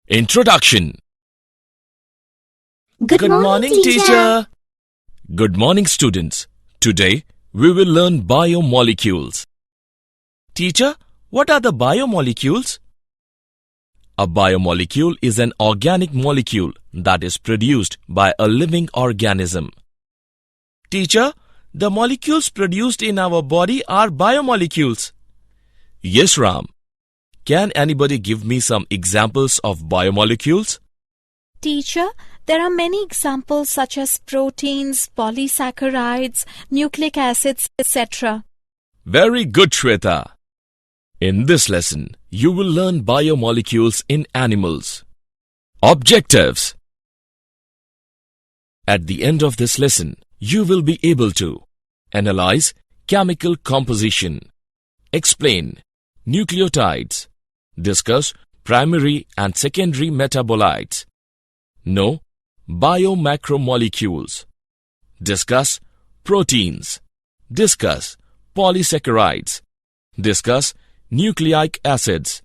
Introduction. Good morning, teacher. Good morning, students. Today, we will learn biomolecules. Teacher, what are the biomolecules? A biomolecule is an organic molecule that is produced by a living organism. Teacher, the molecules produced in our body are biomolecules. Yes, Ram. Can anybody give me some examples of biomolecules? Teacher, there are many examples such as proteins, polysaccharides, nucleic acids, etc. Very good, Shweta. In this lesson, you will learn biomolecules in animals. Objectives. At the end of this lesson, you will be able to analyze chemical composition, explain nucleotides, discuss primary and secondary metabolites, know biomacromolecules, discuss proteins, discuss polysaccharides, discuss nucleic acids,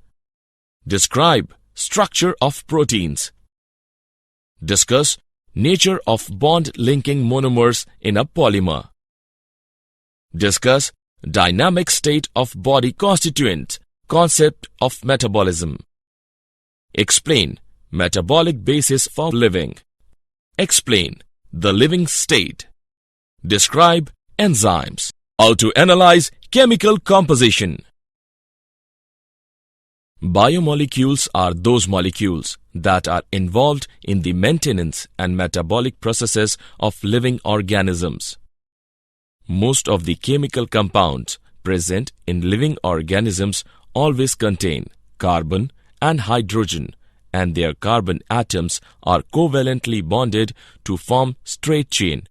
describe structure of proteins, discuss nature of bond-linking monomers in a polymer, discuss dynamic state of body constituent, concept of metabolism, explain metabolic basis for living, explain the living state, describe enzymes. How to analyze chemical composition. Biomolecules are those molecules that are involved in the maintenance and metabolic processes of living organisms. Most of the chemical compounds present in living organisms always contain carbon and hydrogen, and their carbon atoms are covalently bonded to form straight chain,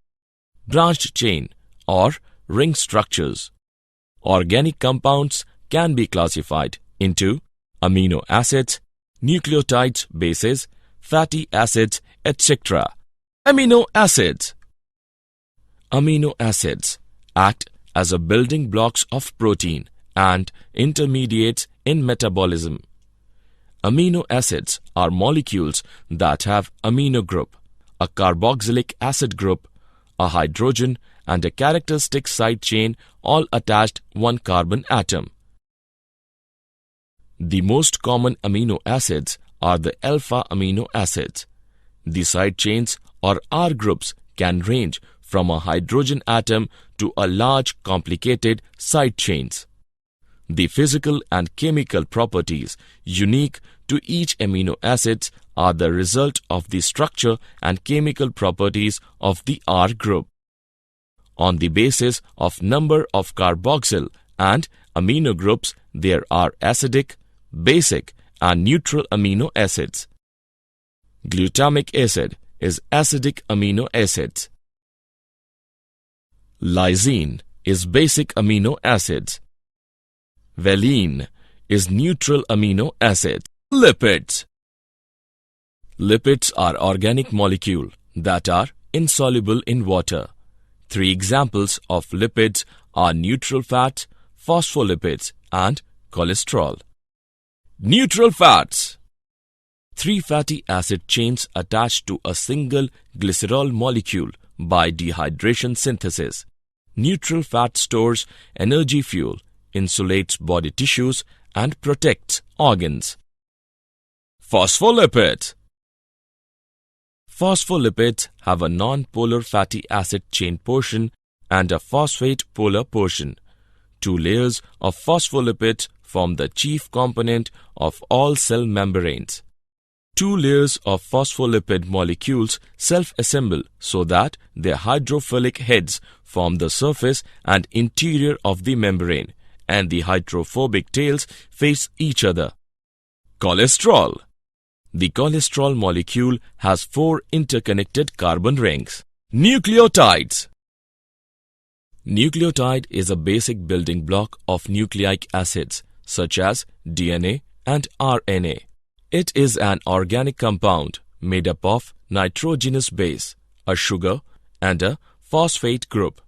branched chain, or ring structures. Organic compounds can be classified into amino acids, nucleotides, bases, fatty acids, etc. Amino acids. Amino acids act as a building blocks of protein and intermediates in metabolism. Amino acids are molecules that have amino group, a carboxylic acid group, a hydrogen, and a characteristic side chain all attached one carbon atom. The most common amino acids are the alpha amino acids. The side chains or R groups can range from a hydrogen atom to a large complicated side chains. The physical and chemical properties unique to each amino acids are the result of the structure and chemical properties of the R group. On the basis of number of carboxyl and amino groups, there are acidic, basic, and neutral amino acids. Glutamic acid is acidic amino acids. Lysine is basic amino acids. Valine is neutral amino acids. Lipids. Lipids are organic molecules that are insoluble in water. 3 examples of lipids are neutral fats, phospholipids, and cholesterol. Neutral fats. 3 fatty acid chains attached to a single glycerol molecule by dehydration synthesis. Neutral fat stores energy fuel, insulates body tissues, and protects organs. Phospholipids. Phospholipids have a non-polar fatty acid chain portion and a phosphate polar portion. 2 layers of phospholipids form the chief component of all cell membranes. 2 layers of phospholipid molecules self-assemble so that their hydrophilic heads form the surface and interior of the membrane, and the hydrophobic tails face each other. Cholesterol. The cholesterol molecule has 4 interconnected carbon rings. Nucleotides. Nucleotide is a basic building block of nucleic acids such as DNA and RNA. It is an organic compound made up of nitrogenous base, a sugar, and a phosphate group.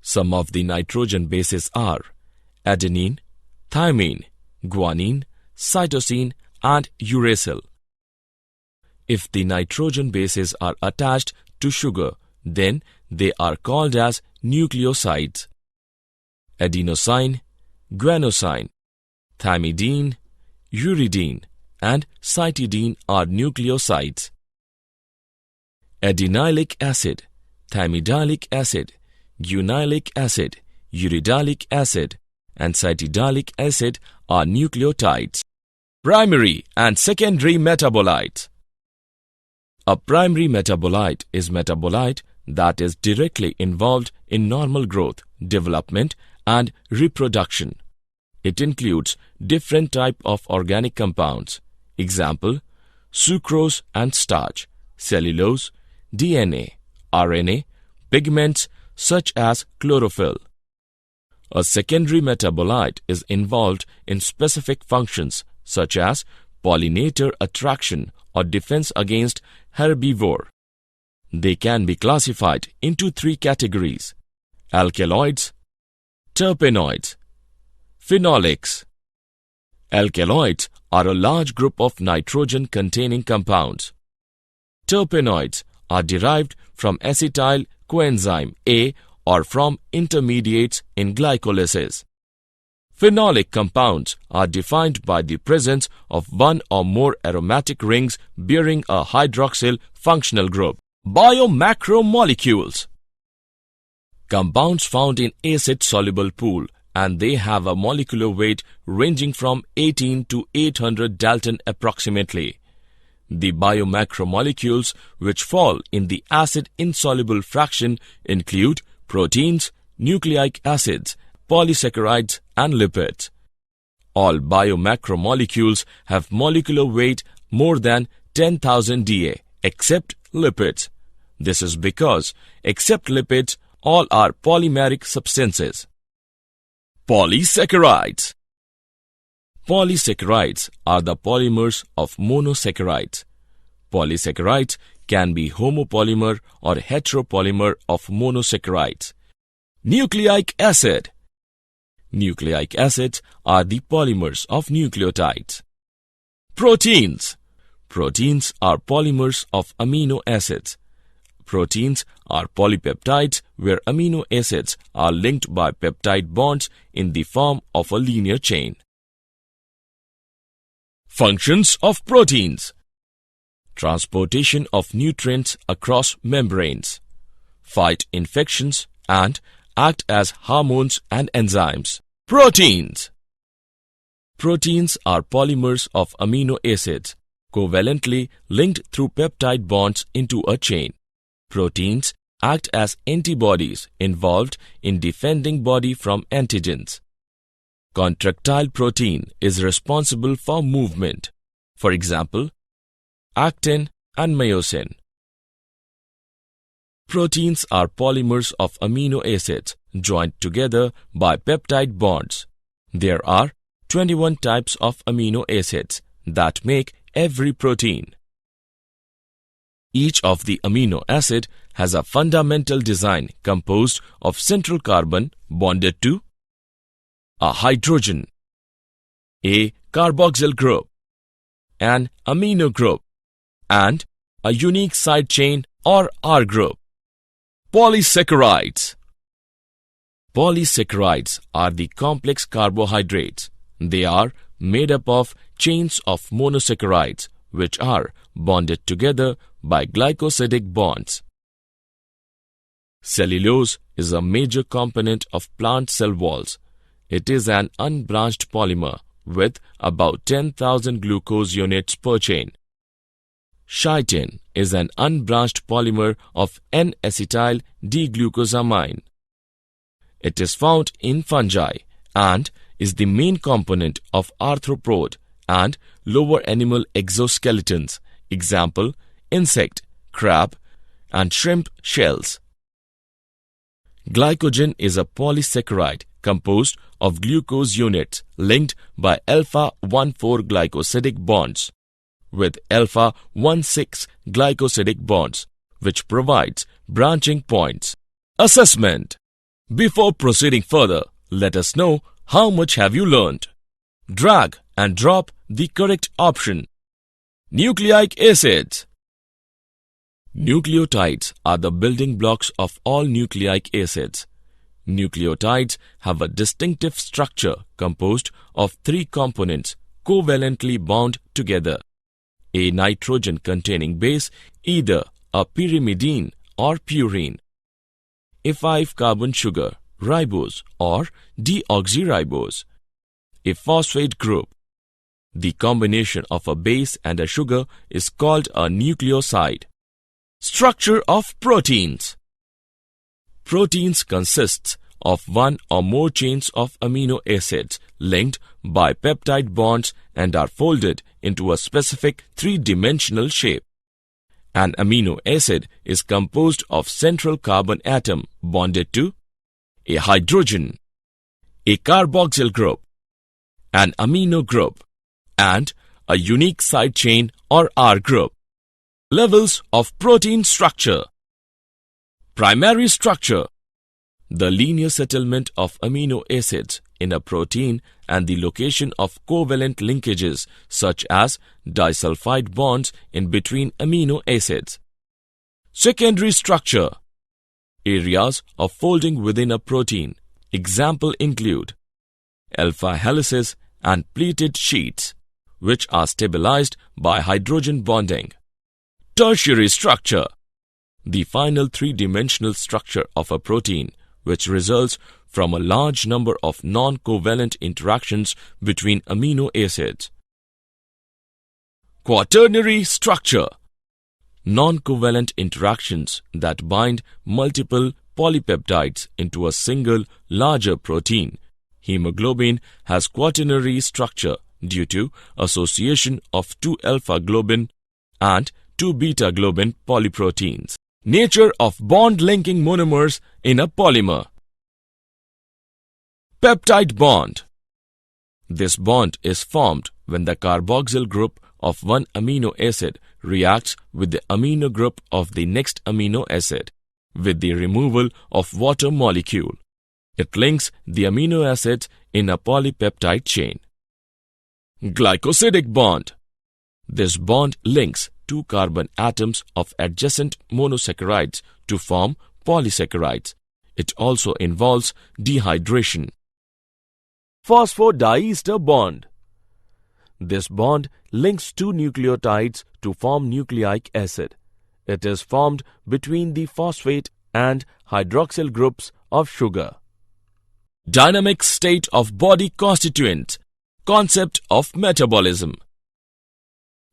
Some of the nitrogen bases are adenine, thymine, guanine, cytosine, and uracil. If the nitrogen bases are attached to sugar, then they are called as nucleosides. Adenosine, guanosine, thymidine, uridine, and cytidine are nucleosides. Adenylic acid, thymidalic acid, guanylic acid, uridylic acid, and cytidalic acid are nucleotides. Primary and secondary metabolites. A primary metabolite is metabolite that is directly involved in normal growth, development, and reproduction. It includes different types of organic compounds. Example: sucrose and starch, cellulose, DNA, RNA, pigments such as chlorophyll. A secondary metabolite is involved in specific functions such as pollinator attraction or defense against herbivore. They can be classified into three categories: alkaloids, terpenoids, phenolics. Alkaloids are a large group of nitrogen-containing compounds. Terpenoids are derived from acetyl coenzyme A or from intermediates in glycolysis. Phenolic compounds are defined by the presence of one or more aromatic rings bearing a hydroxyl functional group. Biomacromolecules. Compounds found in acid-soluble pool, and they have a molecular weight ranging from 18 to 800 Dalton approximately. The biomacromolecules which fall in the acid-insoluble fraction include proteins, nucleic acids, polysaccharides, and lipids. All biomacromolecules have molecular weight more than 10,000 Da except lipids. This is because, except lipids, all are polymeric substances. Polysaccharides. Polysaccharides are the polymers of monosaccharides. Polysaccharides can be homopolymer or heteropolymer of monosaccharides. Nucleic acid. Nucleic acids are the polymers of nucleotides. Proteins. Proteins are polymers of amino acids. Proteins are polypeptides where amino acids are linked by peptide bonds in the form of a linear chain. Functions of proteins: transportation of nutrients across membranes, fight infections, and act as hormones and enzymes. Proteins. Proteins are polymers of amino acids, covalently linked through peptide bonds into a chain. Proteins act as antibodies involved in defending body from antigens. Contractile protein is responsible for movement. For example, actin and myosin. Proteins are polymers of amino acids joined together by peptide bonds. There are 21 types of amino acids that make every protein. Each of the amino acid has a fundamental design composed of central carbon bonded to a hydrogen, a carboxyl group, an amino group, and a unique side chain or R group. Polysaccharides. Polysaccharides are the complex carbohydrates. They are made up of chains of monosaccharides which are bonded together by glycosidic bonds. Cellulose is a major component of plant cell walls. It is an unbranched polymer with about 10,000 glucose units per chain. Chitin is an unbranched polymer of N-acetyl D-glucosamine. It is found in fungi and is the main component of arthropod and lower animal exoskeletons. Example: insect, crab, and shrimp shells. Glycogen is a polysaccharide composed of glucose units linked by alpha-1,4 glycosidic bonds with alpha-1,6 glycosidic bonds, which provides branching points. Assessment. Before proceeding further, let us know how much have you learned. Drag and drop the correct option. Nucleic acids. Nucleotides are the building blocks of all nucleic acids. Nucleotides have a distinctive structure composed of three components covalently bound together. A nitrogen-containing base, either a pyrimidine or purine. A 5-carbon sugar, ribose or deoxyribose. A phosphate group. The combination of a base and a sugar is called a nucleoside. Structure of proteins. Proteins consists of one or more chains of amino acids linked by peptide bonds and are folded into a specific three-dimensional shape. An amino acid is composed of central carbon atom bonded to a hydrogen, a carboxyl group, an amino group, and a unique side chain or R group. Levels of protein structure. Primary structure. The linear settlement of amino acids in a protein and the location of covalent linkages such as disulfide bonds in between amino acids. Secondary structure. Areas of folding within a protein. Example include alpha helices and pleated sheets, which are stabilized by hydrogen bonding. Tertiary structure. The final three-dimensional structure of a protein, which results from a large number of non-covalent interactions between amino acids. Quaternary structure. Non-covalent interactions that bind multiple polypeptides into a single larger protein. Hemoglobin has quaternary structure due to association of 2-alpha-globin and 2-beta-globin polyproteins. Nature of bond-linking monomers in a polymer. Peptide bond. This bond is formed when the carboxyl group of one amino acid reacts with the amino group of the next amino acid with the removal of water molecule. It links the amino acids in a polypeptide chain. Glycosidic bond. This bond links two carbon atoms of adjacent monosaccharides to form polysaccharides. It also involves dehydration. Phosphodiester bond. This bond links two nucleotides to form nucleic acid. It is formed between the phosphate and hydroxyl groups of sugar. Dynamic state of body constituents. Concept of metabolism.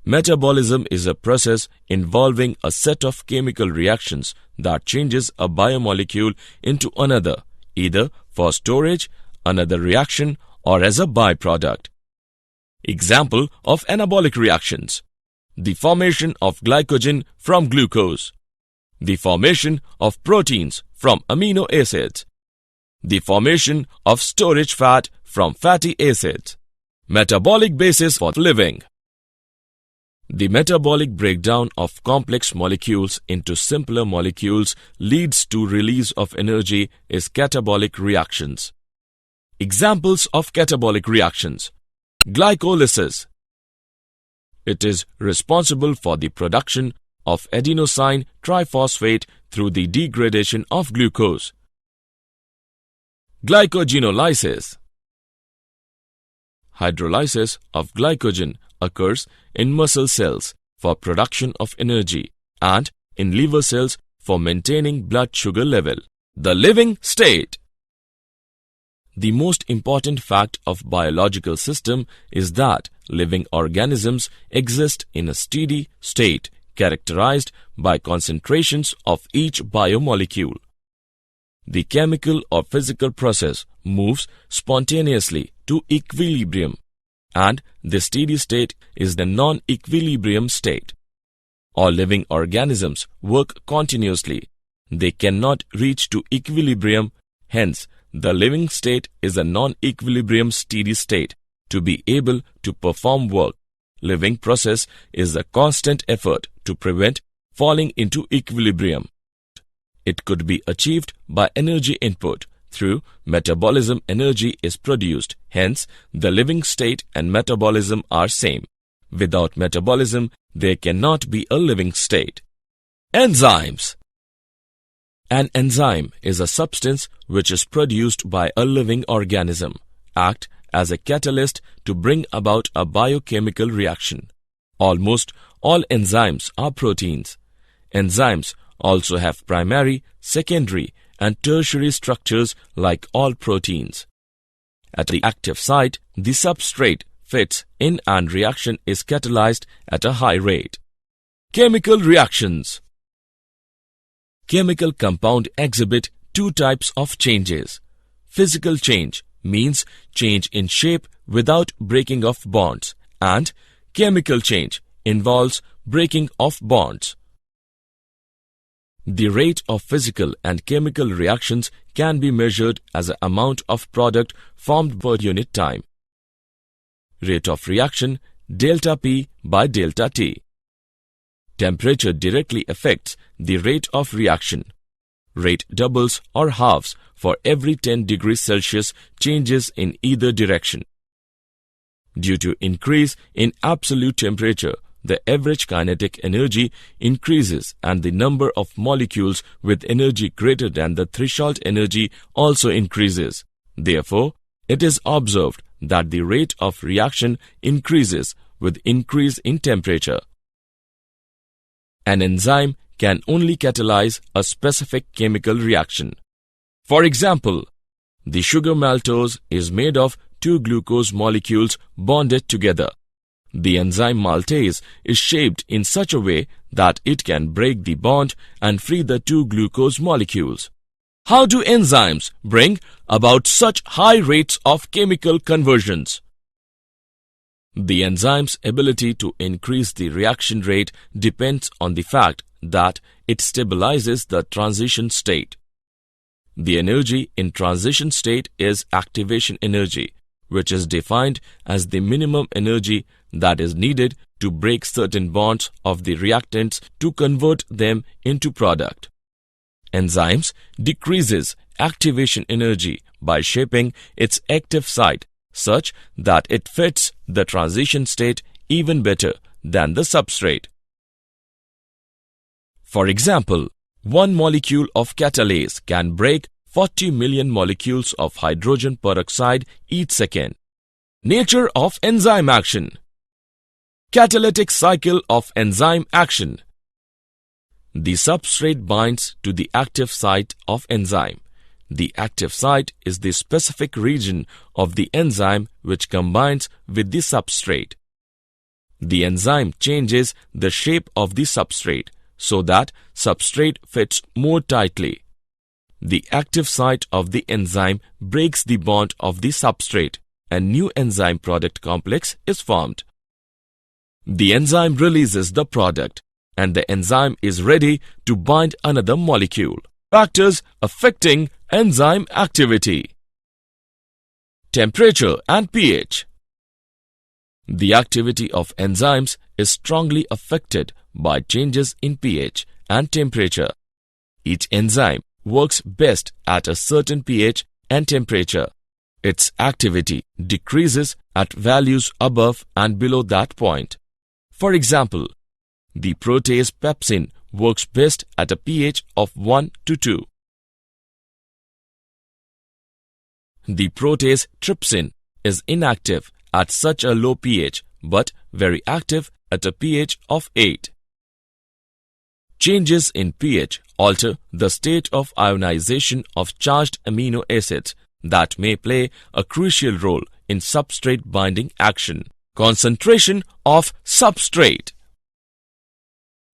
Metabolism is a process involving a set of chemical reactions that changes a biomolecule into another, either for storage, another reaction, or as a byproduct. Example of anabolic reactions. The formation of glycogen from glucose. The formation of proteins from amino acids. The formation of storage fat from fatty acids. Metabolic basis for living. The metabolic breakdown of complex molecules into simpler molecules leads to release of energy is catabolic reactions. Examples of catabolic reactions. Glycolysis. It is responsible for the production of adenosine triphosphate through the degradation of glucose. Glycogenolysis. Hydrolysis of glycogen occurs in muscle cells for production of energy and in liver cells for maintaining blood sugar level. The living state. The most important fact of biological system is that living organisms exist in a steady state characterized by concentrations of each biomolecule. The chemical or physical process moves spontaneously to equilibrium, and the steady state is the non-equilibrium state. All living organisms work continuously. They cannot reach to equilibrium, hence the living state is a non-equilibrium steady state. To be able to perform work, living process is a constant effort to prevent falling into equilibrium. It could be achieved by energy input. Through metabolism, energy is produced. Hence, the living state and metabolism are same. Without metabolism, there cannot be a living state. Enzymes. An enzyme is a substance which is produced by a living organism, act as a catalyst to bring about a biochemical reaction. Almost all enzymes are proteins. Enzymes also have primary, secondary, and tertiary structures like all proteins. At the active site, the substrate fits in and reaction is catalyzed at a high rate. Chemical reactions. Chemical compound exhibit two types of changes. Physical change means change in shape without breaking of bonds, and chemical change involves breaking of bonds. The rate of physical and chemical reactions can be measured as the amount of product formed per unit time. Rate of reaction delta P by delta T. Temperature directly affects the rate of reaction. Rate doubles or halves for every 10 degrees Celsius changes in either direction. Due to increase in absolute temperature, the average kinetic energy increases and the number of molecules with energy greater than the threshold energy also increases. Therefore, it is observed that the rate of reaction increases with increase in temperature. An enzyme can only catalyze a specific chemical reaction. For example, the sugar maltose is made of two glucose molecules bonded together. The enzyme maltase is shaped in such a way that it can break the bond and free the two glucose molecules. How do enzymes bring about such high rates of chemical conversions? The enzyme's ability to increase the reaction rate depends on the fact that it stabilizes the transition state. The energy in transition state is activation energy, which is defined as the minimum energy that is needed to break certain bonds of the reactants to convert them into product. Enzymes decreases activation energy by shaping its active site such that it fits the transition state even better than the substrate. For example, one molecule of catalase can break 40 million molecules of hydrogen peroxide each second. Nature of enzyme action. Catalytic cycle of enzyme action. The substrate binds to the active site of enzyme. The active site is the specific region of the enzyme which combines with the substrate. The enzyme changes the shape of the substrate so that substrate fits more tightly. The active site of the enzyme breaks the bond of the substrate and new enzyme product complex is formed. The enzyme releases the product and the enzyme is ready to bind another molecule. Factors affecting enzyme activity. Temperature and pH. The activity of enzymes is strongly affected by changes in pH and temperature. Each enzyme works best at a certain pH and temperature. Its activity decreases at values above and below that point. For example, the protease pepsin works best at a pH of 1 to 2. The protease trypsin is inactive at such a low pH but very active at a pH of 8. Changes in pH alter the state of ionization of charged amino acids that may play a crucial role in substrate binding action. Concentration of substrate.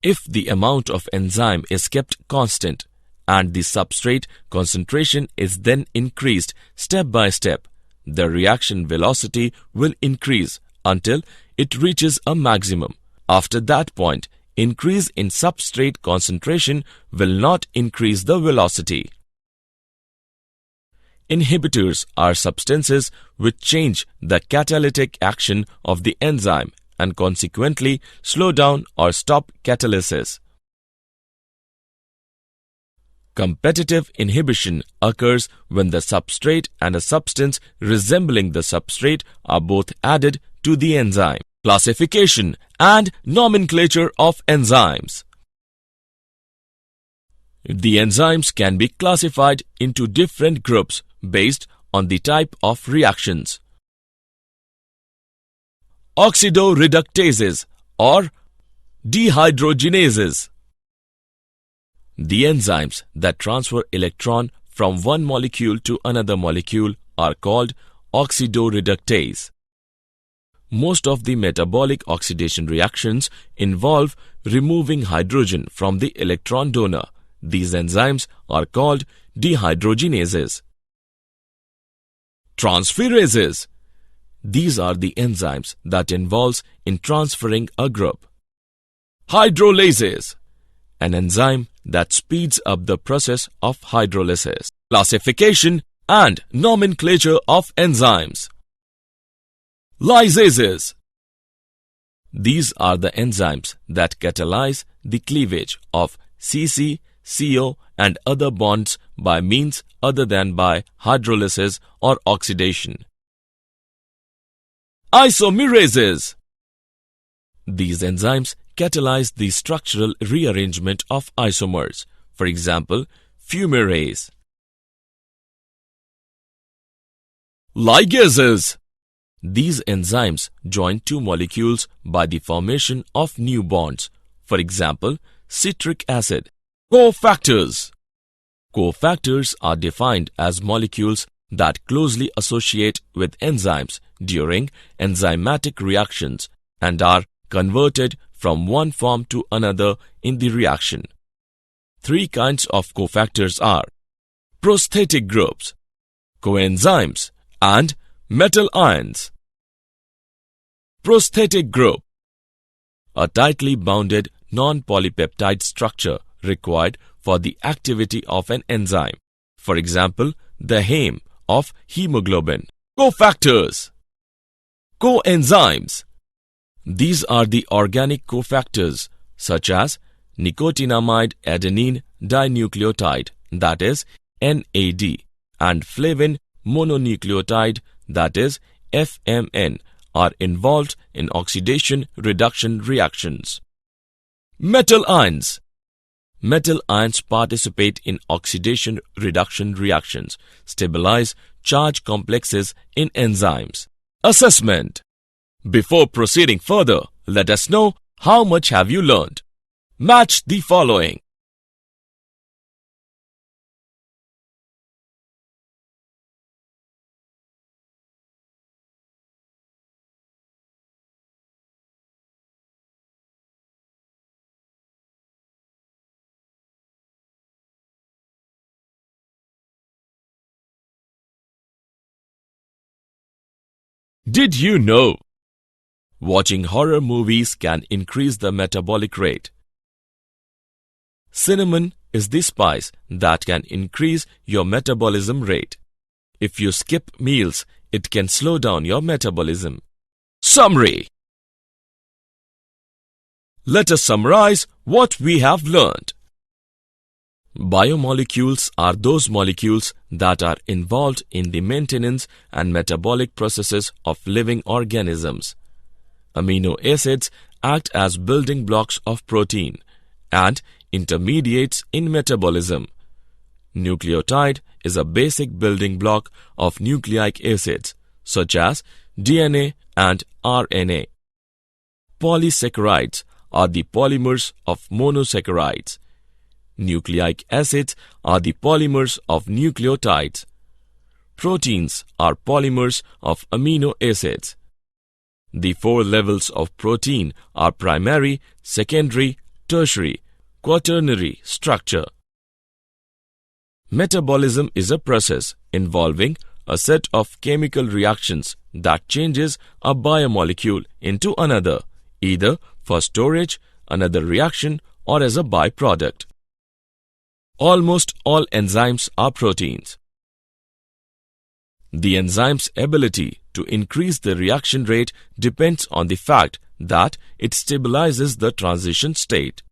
If the amount of enzyme is kept constant and the substrate concentration is then increased step by step, the reaction velocity will increase until it reaches a maximum. After that point, increase in substrate concentration will not increase the velocity. Inhibitors are substances which change the catalytic action of the enzyme and consequently slow down or stop catalysis. Competitive inhibition occurs when the substrate and a substance resembling the substrate are both added to the enzyme. Classification and nomenclature of enzymes. The enzymes can be classified into different groups based on the type of reactions. Oxidoreductases or dehydrogenases. The enzymes that transfer electron from one molecule to another molecule are called oxidoreductase. Most of the metabolic oxidation reactions involve removing hydrogen from the electron donor. These enzymes are called dehydrogenases. Transferases. These are the enzymes that involves in transferring a group. Hydrolases. An enzyme that speeds up the process of hydrolysis. Classification and nomenclature of enzymes. Lysases. These are the enzymes that catalyze the cleavage of CC, CO and other bonds by means other than by hydrolysis or oxidation. Isomerases. These enzymes catalyze the structural rearrangement of isomers, for example, fumarase. Ligases. These enzymes join two molecules by the formation of new bonds, for example, citric acid. Cofactors. Cofactors are defined as molecules that closely associate with enzymes during enzymatic reactions and are converted from one form to another in the reaction. Three kinds of cofactors are prosthetic groups, coenzymes, and metal ions. Prosthetic group. A tightly bounded non-polypeptide structure required for the activity of an enzyme. For example, the heme of hemoglobin. Cofactors. Coenzymes. These are the organic cofactors such as nicotinamide adenine dinucleotide, that is NAD, and flavin mononucleotide, that is FMN, are involved in oxidation reduction reactions. Metal ions. Metal ions participate in oxidation reduction reactions, stabilize charge complexes in enzymes. Assessment. Before proceeding further, let us know how much have you learned. Match the following. Did you know? Watching horror movies can increase the metabolic rate. Cinnamon is the spice that can increase your metabolism rate. If you skip meals, it can slow down your metabolism. Summary. Let us summarize what we have learned. Biomolecules are those molecules that are involved in the maintenance and metabolic processes of living organisms. Amino acids act as building blocks of protein and intermediates in metabolism. Nucleotide is a basic building block of nucleic acids such as DNA and RNA. Polysaccharides are the polymers of monosaccharides. Nucleic acids are the polymers of nucleotides. Proteins are polymers of amino acids. The four levels of protein are primary, secondary, tertiary, quaternary structure. Metabolism is a process involving a set of chemical reactions that changes a biomolecule into another, either for storage, another reaction, or as a byproduct. Almost all enzymes are proteins. The enzyme's ability to increase the reaction rate depends on the fact that it stabilizes the transition state.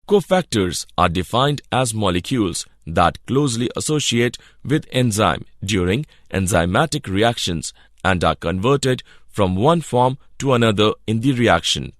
Cofactors are defined as molecules that closely associate with enzyme during enzymatic reactions and are converted from one form to another in the reaction.